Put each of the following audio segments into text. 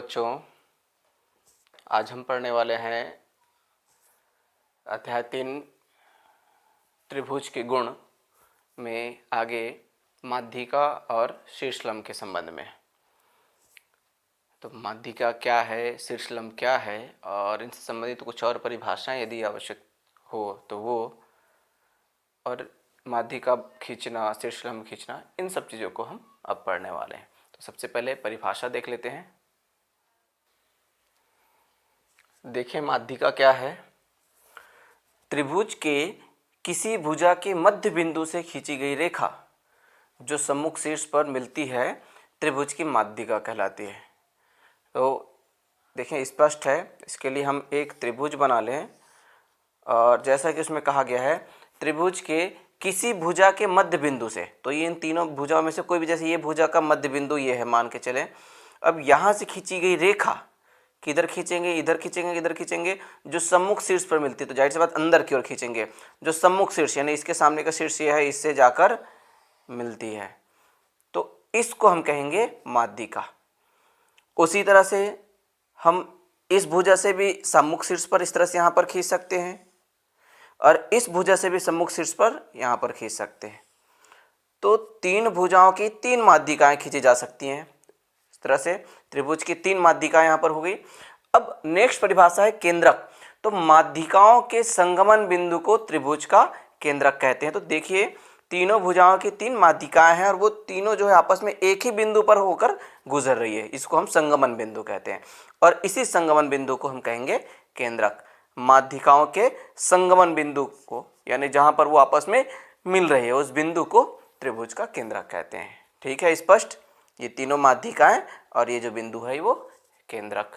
बच्चों, आज हम पढ़ने वाले हैं अध्याय 3 त्रिभुज के गुण में आगे माध्यिका और शीर्षलंब के संबंध में। तो माध्यिका क्या है, शीर्षलंब क्या है और इनसे संबंधित कुछ और परिभाषाएं यदि आवश्यक हो तो वो, और माध्यिका खींचना, शीर्षलंब खींचना, इन सब चीज़ों को हम अब पढ़ने वाले हैं। तो सबसे पहले परिभाषा देख लेते हैं। देखें माध्यिका क्या है। त्रिभुज के किसी भुजा के मध्य बिंदु से खींची गई रेखा जो सम्मुख शीर्ष पर मिलती है त्रिभुज की माध्यिका कहलाती है। तो देखें स्पष्ट है, इसके लिए हम एक त्रिभुज बना लें और जैसा कि उसमें कहा गया है त्रिभुज के किसी भुजा के मध्य बिंदु से, तो ये इन तीनों भुजाओं में से कोई भी, जैसे ये भुजा का मध्य बिंदु ये है मान के चलें। अब यहाँ से खींची गई रेखा किधर खींचेंगे, इधर खींचेंगे, इधर खींचेंगे, जो सम्मुख शीर्ष पर मिलती है, तो जाहिर सी बात अंदर की ओर खींचेंगे। जो सम्मुख शीर्ष यानी इसके सामने का शीर्ष ये है, इससे जाकर मिलती है, तो इसको हम कहेंगे माध्यिका। उसी तरह से हम इस भुजा से भी सम्मुख शीर्ष पर इस तरह से यहाँ पर खींच सकते हैं और इस भुजा से भी सम्मुख शीर्ष पर यहाँ पर खींच सकते हैं। तो तीन भुजाओं की तीन माध्यिकाएं खींची जा सकती हैं। इस तरह से त्रिभुज की तीन माध्यिकाएं यहाँ पर हो गई। अब नेक्स्ट परिभाषा है केंद्रक। तो माध्यिकाओं के संगमन बिंदु को त्रिभुज का केंद्रक कहते हैं। तो देखिए तीनों भुजाओं की तीन माध्यिकाएं हैं और वो तीनों जो है आपस में एक ही बिंदु पर होकर गुजर रही है, इसको हम संगमन बिंदु कहते हैं और इसी संगमन बिंदु को हम कहेंगे केंद्रक। माध्यिकाओं के संगमन बिंदु को, यानी जहां पर वो आपस में मिल रही है, उस बिंदु को त्रिभुज का केंद्रक कहते हैं। ठीक है, स्पष्ट। ये तीनों माध्यिकाएं और ये जो बिंदु है वो केंद्रक।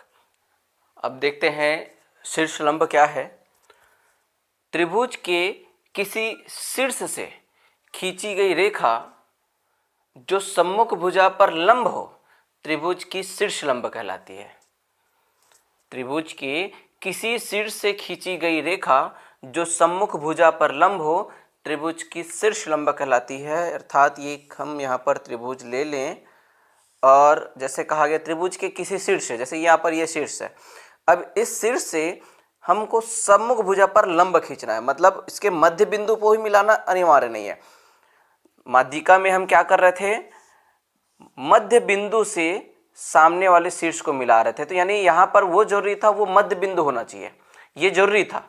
अब देखते हैं शीर्षलंब क्या है। त्रिभुज के किसी शीर्ष से खींची गई रेखा जो सम्मुख भुजा पर लंब हो त्रिभुज की शीर्षलंब कहलाती है। त्रिभुज के किसी शीर्ष से खींची गई रेखा जो सम्मुख भुजा पर लंब हो त्रिभुज की शीर्षलंब कहलाती है। अर्थात ये हम यहाँ पर त्रिभुज ले लें और जैसे कहा गया त्रिभुज के किसी शीर्ष से, जैसे यहाँ पर ये शीर्ष है, अब इस शीर्ष से हमको सम्मुख भुजा पर लंब खींचना है, मतलब इसके मध्य बिंदु को ही मिलाना अनिवार्य नहीं है। माध्यिका में हम क्या कर रहे थे, मध्य बिंदु से सामने वाले शीर्ष को मिला रहे थे, तो यानी यहाँ पर वो जरूरी था, वो मध्य बिंदु होना चाहिए, ये जरूरी था।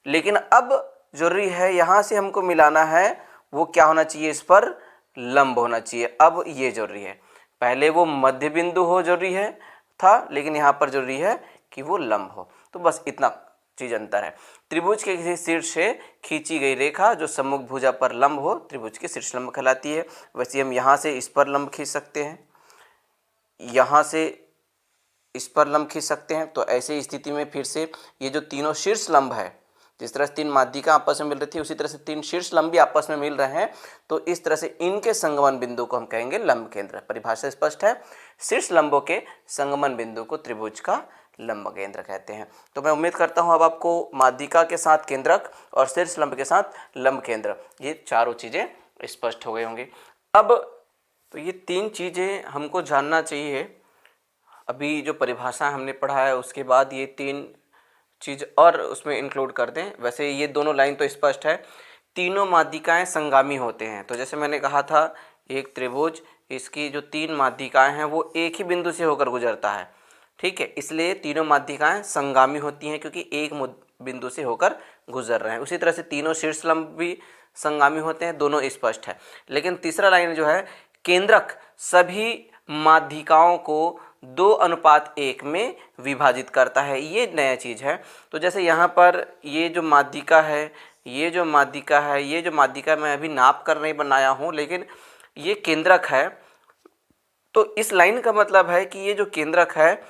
लेकिन अब जरूरी है यहाँ से हमको मिलाना है, वो क्या होना चाहिए, इस पर लंब होना चाहिए। अब ये जरूरी है, पहले वो मध्य बिंदु हो जरूरी है था, लेकिन यहाँ पर जरूरी है कि वो लंब हो। तो बस इतना चीज अंतर है। त्रिभुज के किसी शीर्ष से खींची गई रेखा जो सम्मुख भुजा पर लंब हो त्रिभुज की शीर्षलंब कहलाती है। वैसे हम यहाँ से इस पर लंब खींच सकते हैं, यहाँ से इस पर लंब खींच सकते हैं। तो ऐसी स्थिति में फिर से ये जो तीनों शीर्ष लंब है, जिस तरह से तीन माध्यिका आपस में मिल रही थी उसी तरह से तीन शीर्ष लंब भी आपस में मिल रहे हैं, तो इस तरह से इनके संगमन बिंदु को हम कहेंगे लंब केंद्र। परिभाषा स्पष्ट है, शीर्ष लंबों के संगमन बिंदु को त्रिभुज का लंब केंद्र कहते हैं। तो मैं उम्मीद करता हूं अब आपको माध्यिका के साथ केंद्रक और शीर्ष लंब के साथ लंब केंद्र, ये चारों चीजें स्पष्ट हो गई होंगी। अब तो ये तीन चीजें हमको जानना चाहिए। अभी जो परिभाषा हमने पढ़ा है उसके बाद ये तीन चीज और उसमें इंक्लूड कर दें। वैसे ये दोनों लाइन तो स्पष्ट है, तीनों माध्यिकाएं संगामी होते हैं। तो जैसे मैंने कहा था एक त्रिभुज, इसकी जो तीन माध्यिकाएं हैं वो एक ही बिंदु से होकर गुजरता है। ठीक है, इसलिए तीनों माध्यिकाएं संगामी होती हैं क्योंकि एक बिंदु से होकर गुजर रहे हैं। उसी तरह से तीनों शीर्षलंब भी संगामी होते हैं, दोनों स्पष्ट है। लेकिन तीसरा लाइन जो है, केंद्रक सभी माध्यिकाओं को 2:1 में विभाजित करता है, ये नया चीज है। तो जैसे यहाँ पर ये जो माध्यिका है, ये जो माध्यिका है, ये जो माध्यिका मैं अभी नाप कर नहीं बनाया हूँ, लेकिन ये केंद्रक है। तो इस लाइन का मतलब है कि ये जो केंद्रक है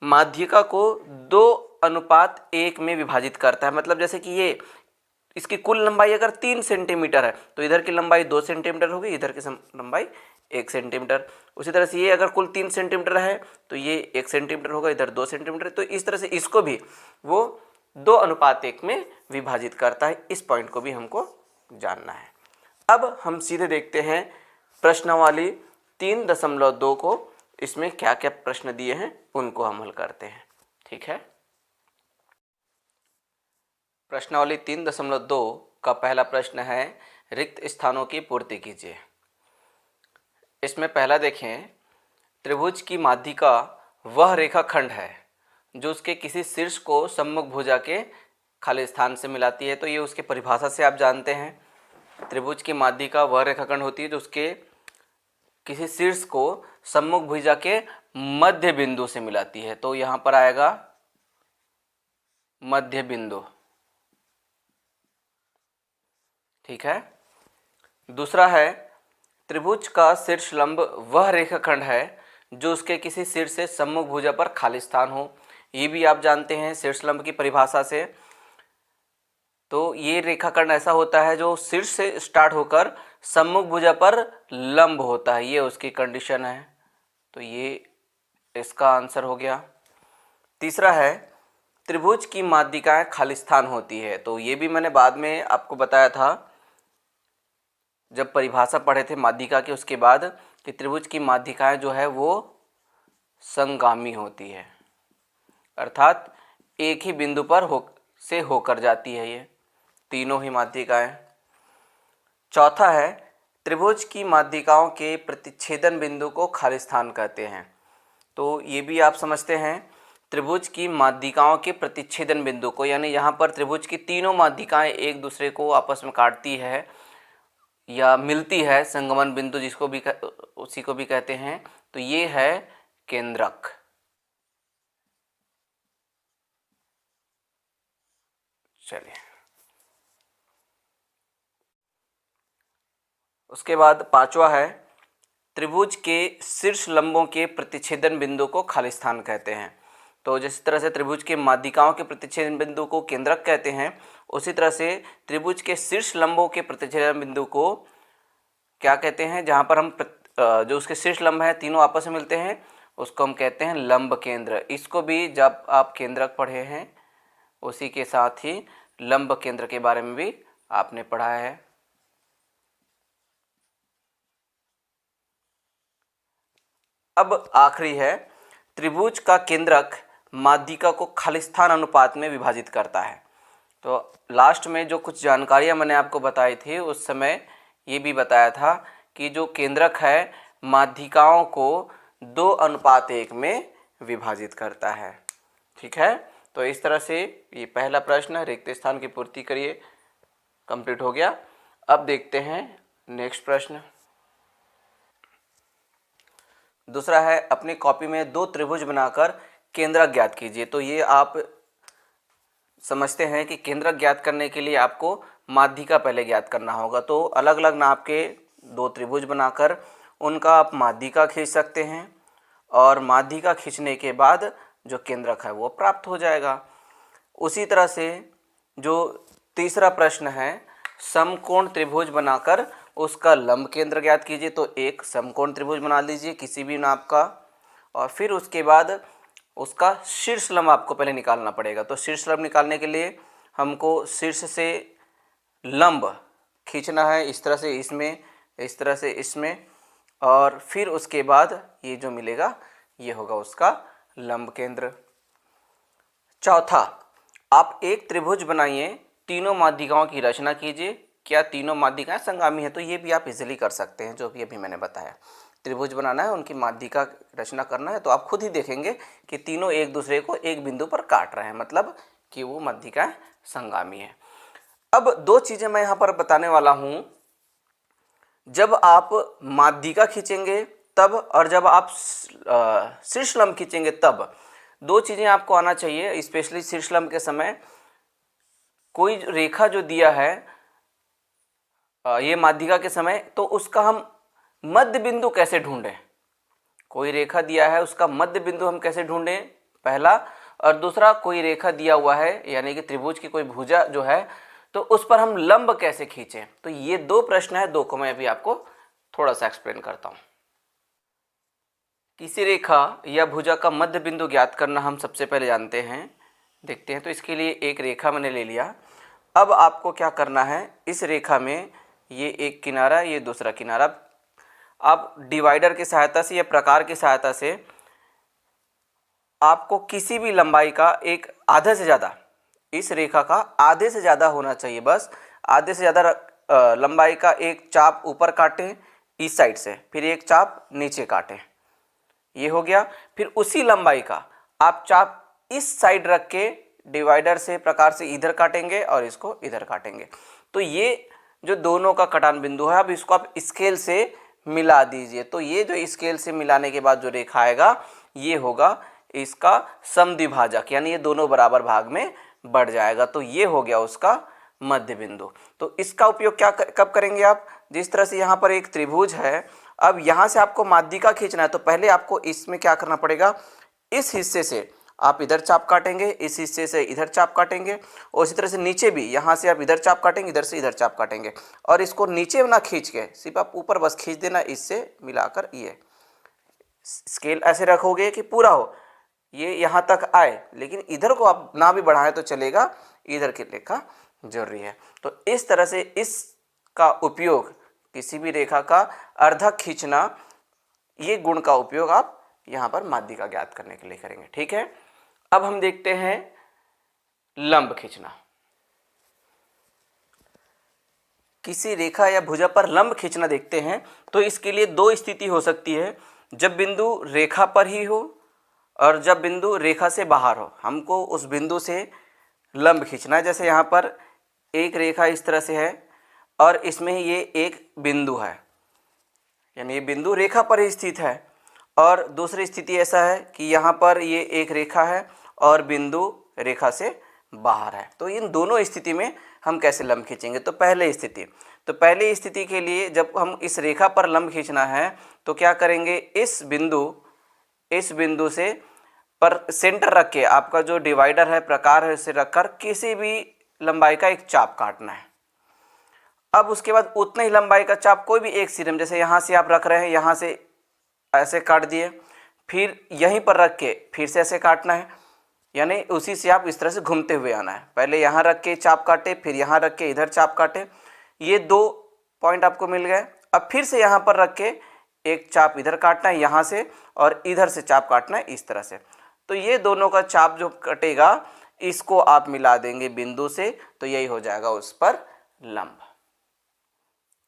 माध्यिका को 2:1 में विभाजित करता है। मतलब जैसे कि ये इसकी कुल लंबाई अगर 3 सेंटीमीटर है तो इधर की लंबाई 2 सेंटीमीटर होगी, इधर की लंबाई 1 सेंटीमीटर। उसी तरह से ये अगर कुल 3 सेंटीमीटर है तो ये 1 सेंटीमीटर होगा, इधर 2 सेंटीमीटर। तो इस तरह से इसको भी वो 2:1 में विभाजित करता है। इस पॉइंट को भी हमको जानना है। अब हम सीधे देखते हैं प्रश्नावली 3.2 को इसमें क्या क्या प्रश्न दिए हैं उनको हम हल करते हैं। ठीक है, प्रश्नावली 3.2 का पहला प्रश्न है रिक्त स्थानों की पूर्ति कीजिए। इसमें पहला देखें, त्रिभुज की माध्यिका वह रेखाखंड है जो उसके किसी शीर्ष को सम्मुख भुजा के खाली स्थान से मिलाती है। तो ये उसके परिभाषा से आप जानते हैं, त्रिभुज की माध्यिका वह रेखाखंड होती है जो उसके किसी शीर्ष को सम्मुख भुजा के मध्य बिंदु से मिलाती है। तो यहां पर आएगा मध्य बिंदु। ठीक है, दूसरा है त्रिभुज का शीर्ष लंब वह रेखाखंड है जो उसके किसी शीर्ष से सम्मुख भुजा पर खाली स्थान हो। ये भी आप जानते हैं शीर्ष लंब की परिभाषा से। तो ये रेखाखंड ऐसा होता है जो शीर्ष से स्टार्ट होकर सम्मुख भुजा पर लंब होता है, ये उसकी कंडीशन है। तो ये इसका आंसर हो गया। तीसरा है त्रिभुज की माध्यिकाएं खाली स्थान होती है। तो ये भी मैंने बाद में आपको बताया था जब परिभाषा पढ़े थे माध्यिका के, उसके बाद कि त्रिभुज की माध्यिकाएं जो है वो संगामी होती है, अर्थात एक ही बिंदु पर होकर जाती है ये तीनों ही माध्यिकाएं। चौथा है त्रिभुज की माध्यिकाओं के प्रतिच्छेदन बिंदु को खाली स्थान कहते हैं। तो ये भी आप समझते हैं, त्रिभुज की माध्यिकाओं के प्रतिच्छेदन बिंदु को, यानी यहाँ पर त्रिभुज की तीनों माध्यिकाएं एक दूसरे को आपस में काटती है या मिलती है, संगमन बिंदु जिसको भी उसी को भी कहते हैं। तो ये है केंद्रक। चलिए, उसके बाद पांचवा है त्रिभुज के शीर्ष लंबों के प्रतिच्छेदन बिंदु को खाली स्थान कहते हैं। तो जिस तरह से त्रिभुज के माध्यिकाओं के प्रतिच्छेदन बिंदु को केंद्रक कहते हैं, उसी तरह से त्रिभुज के शीर्ष लंबों के प्रतिच्छेदन बिंदु को क्या कहते हैं, जहाँ पर हम जो उसके शीर्ष लंब हैं तीनों आपस में मिलते हैं, उसको हम कहते हैं लंब केंद्र। इसको भी जब आप केंद्रक पढ़े हैं उसी के साथ ही लंब केंद्र के बारे में भी आपने पढ़ा है। अब आखिरी है त्रिभुज का केंद्रक माध्यिका को खाली स्थान अनुपात में विभाजित करता है। तो लास्ट में जो कुछ जानकारियां मैंने आपको बताई थी उस समय ये भी बताया था कि जो केंद्रक है माध्यिकाओं को 2:1 में विभाजित करता है। ठीक है, तो इस तरह से ये पहला प्रश्न रिक्त स्थान की पूर्ति करिए कंप्लीट हो गया। अब देखते हैं नेक्स्ट प्रश्न। दूसरा है अपनी कॉपी में 2 त्रिभुज बनाकर केंद्रक ज्ञात कीजिए। तो ये आप समझते हैं कि केंद्रक ज्ञात करने के लिए आपको माध्यिका पहले ज्ञात करना होगा। तो अलग अलग नाप के 2 त्रिभुज बनाकर उनका आप माध्यिका खींच सकते हैं और माध्यिका खींचने के बाद जो केंद्रक है वो प्राप्त हो जाएगा। उसी तरह से जो तीसरा प्रश्न है समकोण त्रिभुज बनाकर उसका लंब केंद्र ज्ञात कीजिए। तो एक समकोण त्रिभुज बना लीजिए किसी भी नाप का, और फिर उसके बाद उसका शीर्ष लंब आपको पहले निकालना पड़ेगा। तो शीर्ष लंब निकालने के लिए हमको शीर्ष से लंब खींचना है, इस तरह से इसमें, इस तरह से इसमें, और फिर उसके बाद ये जो मिलेगा ये होगा उसका लंब केंद्र। चौथा, आप एक त्रिभुज बनाइए, तीनों माध्यिकाओं की रचना कीजिए। क्या तीनों माध्यिकाएं संगामी है? तो ये भी आप इजीली कर सकते हैं, जो भी अभी मैंने बताया। त्रिभुज बनाना है, उनकी माध्यिका रचना करना है, तो आप खुद ही देखेंगे कि तीनों एक दूसरे को एक बिंदु पर काट रहे हैं, मतलब कि वो माध्यिकाएं संगामी है। अब 2 चीज़ें मैं यहाँ पर बताने वाला हूँ। जब आप माध्यिका खींचेंगे तब, और जब आप शीर्ष लंब खींचेंगे तब 2 चीज़ें आपको आना चाहिए। स्पेशली शीर्ष लंब के समय कोई रेखा जो दिया है ये माध्यिका के समय, तो उसका हम मध्य बिंदु कैसे ढूंढें। कोई रेखा दिया है उसका मध्य बिंदु हम कैसे ढूंढें, पहला। और दूसरा, कोई रेखा दिया हुआ है यानी कि त्रिभुज की कोई भुजा जो है, तो उस पर हम लंब कैसे खींचें। तो ये 2 प्रश्न है, 2 को मैं अभी आपको थोड़ा सा एक्सप्लेन करता हूँ। किसी रेखा या भुजा का मध्य बिंदु ज्ञात करना हम सबसे पहले जानते हैं, देखते हैं। तो इसके लिए एक रेखा मैंने ले लिया। अब आपको क्या करना है, इस रेखा में ये एक किनारा, ये दूसरा किनारा, आप डिवाइडर की सहायता से या प्रकार की सहायता से आपको किसी भी लंबाई का एक आधे से ज़्यादा, इस रेखा का आधे से ज़्यादा होना चाहिए, बस आधे से ज़्यादा लंबाई का एक चाप ऊपर काटें इस साइड से, फिर एक चाप नीचे काटें, ये हो गया। फिर उसी लंबाई का आप चाप इस साइड रख के डिवाइडर से प्रकार से इधर काटेंगे और इसको इधर काटेंगे। तो ये जो दोनों का कटान बिंदु है, अब इसको आप स्केल से मिला दीजिए। तो ये जो स्केल से मिलाने के बाद जो रेखा आएगा ये होगा इसका समद्विभाजक, यानी ये दोनों बराबर भाग में बढ़ जाएगा। तो ये हो गया उसका मध्य बिंदु। तो इसका उपयोग क्या कब करेंगे आप, जिस तरह से यहाँ पर एक त्रिभुज है, अब यहाँ से आपको माध्यिका खींचना है तो पहले आपको इसमें क्या करना पड़ेगा, इस हिस्से से आप इधर चाप काटेंगे, इस हिस्से से इधर चाप काटेंगे, और इसी तरह से नीचे भी यहाँ से आप इधर चाप काटेंगे, इधर से इधर चाप काटेंगे, और इसको नीचे ना खींच के सिर्फ आप ऊपर बस खींच देना, इससे मिलाकर ये स्केल ऐसे रखोगे कि पूरा हो, ये यहाँ तक आए, लेकिन इधर को आप ना भी बढ़ाएं तो चलेगा, इधर की रेखा जरूरी है। तो इस तरह से इसका उपयोग किसी भी रेखा का अर्धक खींचना, ये गुण का उपयोग आप यहाँ पर माध्यिका ज्ञात करने के लिए करेंगे। ठीक है, अब हम देखते हैं लंब खींचना। किसी रेखा या भुजा पर लंब खींचना देखते हैं तो इसके लिए दो स्थिति हो सकती है, जब बिंदु रेखा पर ही हो और जब बिंदु रेखा से बाहर हो। हमको उस बिंदु से लंब खींचना है। जैसे यहाँ पर एक रेखा इस तरह से है और इसमें ये एक बिंदु है, यानी ये बिंदु रेखा पर ही स्थित है, और दूसरी स्थिति ऐसा है कि यहाँ पर ये एक रेखा है और बिंदु रेखा से बाहर है। तो इन दोनों स्थिति में हम कैसे लंब खींचेंगे। तो पहली स्थिति के लिए जब हम इस रेखा पर लंब खींचना है तो क्या करेंगे, इस बिंदु से पर सेंटर रख के आपका जो डिवाइडर है, प्रकार है, उसे रखकर किसी भी लंबाई का एक चाप काटना है। अब उसके बाद उतने ही लंबाई का चाप कोई भी एक सिरे में, जैसे यहाँ से आप रख रहे हैं, यहाँ से ऐसे काट दिए, फिर यहीं पर रख के फिर से ऐसे काटना है, यानी उसी से आप इस तरह से घूमते हुए आना है। पहले यहाँ रख के चाप काटे, फिर यहाँ रख के इधर चाप काटे, ये दो पॉइंट आपको मिल गए। अब फिर से यहाँ पर रख के एक चाप इधर काटना है यहाँ से, और इधर से चाप काटना है इस तरह से। तो ये दोनों का चाप जो कटेगा इसको आप मिला देंगे बिंदु से, तो यही हो जाएगा उस पर लंब।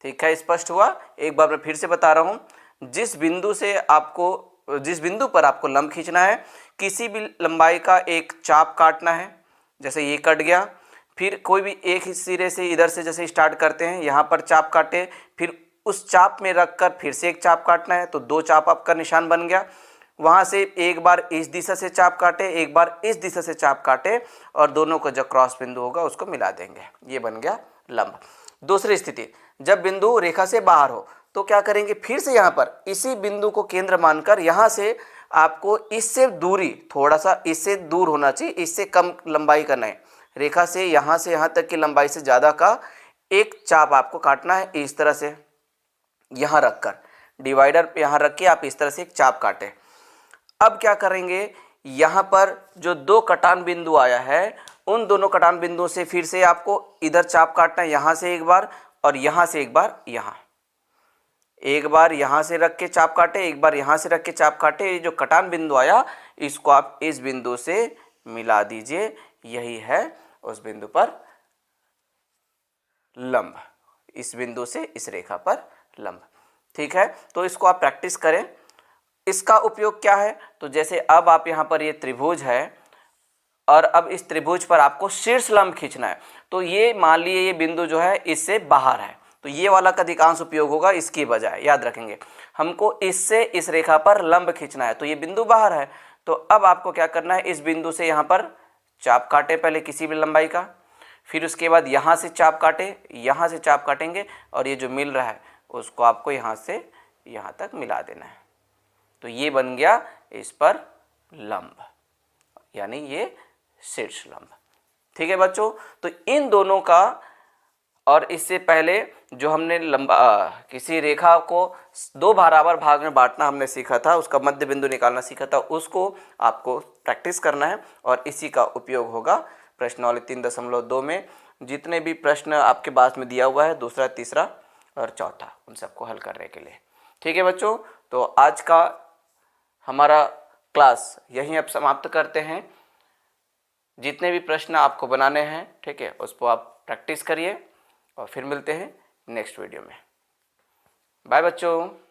ठीक है, स्पष्ट हुआ। एक बार मैं फिर से बता रहा हूँ, जिस बिंदु पर आपको लंब खींचना है, किसी भी लंबाई का एक चाप काटना है। जैसे ये कट गया, फिर कोई भी एक सिरे से इधर से जैसे स्टार्ट करते हैं, यहाँ पर चाप काटे, फिर उस चाप में रखकर फिर से एक चाप काटना है, तो दो चाप आपका निशान बन गया। वहाँ से एक बार इस दिशा से चाप काटे, एक बार इस दिशा से चाप काटे, और दोनों का जो क्रॉस बिंदु होगा उसको मिला देंगे, ये बन गया लंब। दूसरी स्थिति, जब बिंदु रेखा से बाहर हो तो क्या करेंगे, फिर से यहाँ पर इसी बिंदु को केंद्र मानकर यहाँ से आपको इससे दूरी, थोड़ा सा इससे दूर होना चाहिए, इससे कम लंबाई का नहीं, रेखा से यहाँ तक की लंबाई से ज़्यादा का एक चाप आपको काटना है। इस तरह से यहाँ रखकर डिवाइडर पे यहाँ रख के आप इस तरह से एक चाप काटें। अब क्या करेंगे, यहाँ पर जो दो कटान बिंदु आया है, उन दोनों कटान बिंदुओं से फिर से आपको इधर चाप काटना है, यहाँ से एक बार और यहाँ से एक बार, यहाँ एक बार यहाँ से रख के चाप काटे, एक बार यहाँ से रख के चाप काटे। ये जो कटान बिंदु आया इसको आप इस बिंदु से मिला दीजिए, यही है उस बिंदु पर लंब, इस बिंदु से इस रेखा पर लंब। ठीक है, तो इसको आप प्रैक्टिस करें। इसका उपयोग क्या है, तो जैसे अब आप यहाँ पर ये त्रिभुज है और अब इस त्रिभुज पर आपको शीर्ष लंब खींचना है, तो ये मान लिए ये बिंदु जो है इससे बाहर है, तो ये वाला का अधिकांश उपयोग होगा इसकी बजाय। याद रखेंगे, हमको इससे इस रेखा पर लंब खींचना है, तो ये बिंदु बाहर है। तो अब आपको क्या करना है, इस बिंदु से यहाँ पर चाप काटे पहले किसी भी लंबाई का, फिर उसके बाद यहाँ से चाप काटे, यहाँ से चाप काटेंगे, और ये जो मिल रहा है उसको आपको यहाँ से यहाँ तक मिला देना है। तो ये बन गया इस पर लंब, यानी ये शीर्ष लंब। ठीक है बच्चों, तो इन दोनों का, और इससे पहले जो हमने किसी रेखा को दो बराबर भाग में बांटना हमने सीखा था, उसका मध्य बिंदु निकालना सीखा था, उसको आपको प्रैक्टिस करना है, और इसी का उपयोग होगा प्रश्नावली 3.2 में। जितने भी प्रश्न आपके पास में दिया हुआ है, दूसरा, तीसरा और चौथा, उन सबको हल करने के लिए। ठीक है बच्चों, तो आज का हमारा क्लास यहीं अब समाप्त करते हैं। जितने भी प्रश्न आपको बनाने हैं, ठीक है, उसको आप प्रैक्टिस करिए और फिर मिलते हैं नेक्स्ट वीडियो में। बाय बच्चों।